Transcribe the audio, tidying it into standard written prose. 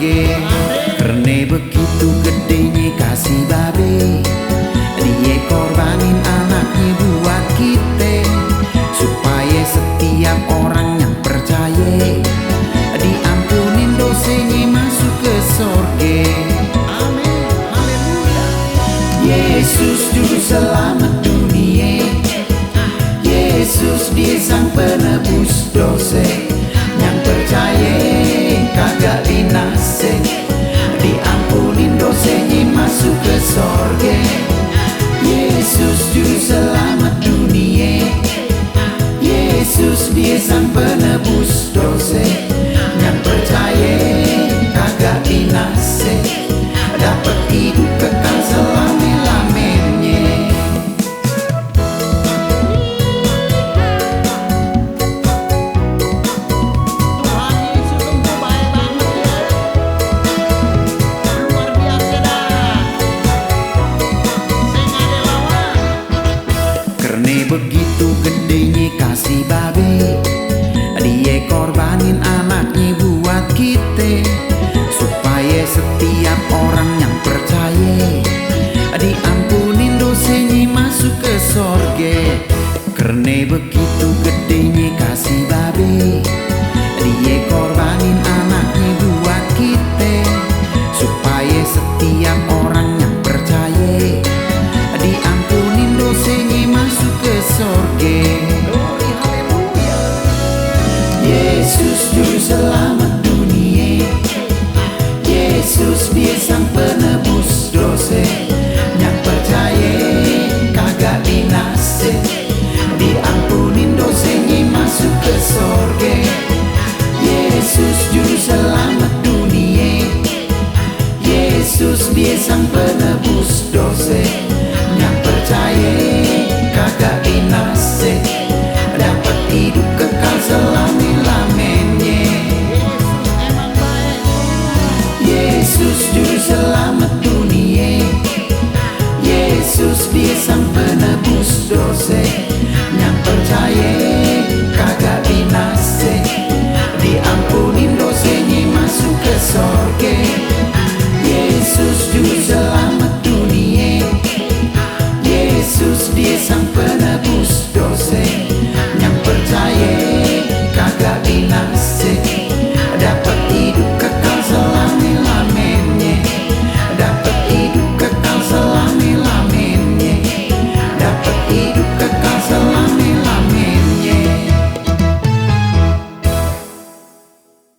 sorge. Karena begitu gedenya kasih babe, dia korbanin anaknya buat kita, supaya setiap orang yang percaya diampunin dosanya masuk ke sorge. Amin, haleluya. Yesus juru selamat dunia, Yesus dia sang penebus dosa. Yang percaya kagak binasa, diampunin dosanya masuk ke sorga. Yesus juru selamat dunia, Yesus dia sang penebus dosa. Yang percaya kagak binasa, dapat hidup kekal selama-lamanya. Tuhan Yesus sungguh baik banget ya. Luar biasa dah. Saya nggak ada lawan. Karena begitu gedenya kasih babe, dia korbanin anaknya buat kita, supaya setiap orang yang percaya diampunin dosanya masuk ke sorga. Karena begitu gedenya kasih babe, dia korbanin anaknya buat kita, supaya setiap orang yang percaya diampunin dosanya masuk ke sorga. Glory, haleluya. Yesus juru selamat dunia, Yesus dia sang penebus dosa. Yang percaya kagak binasa, diampunin dosanya masuk ke sorga. Yesus juru selamat dunia, Yesus dia sang penebus dosa. Yang percaya kagak binasa, dapat hidup kekal selama-lamanya. Emang baik. Yesus juru selamat dunia, Yesus dia sang penebus dosa. Yang percaya kagak binasa, diampunin dosanya masuk ke sorga. Yesus juru selamat dunia, Yesus dia sang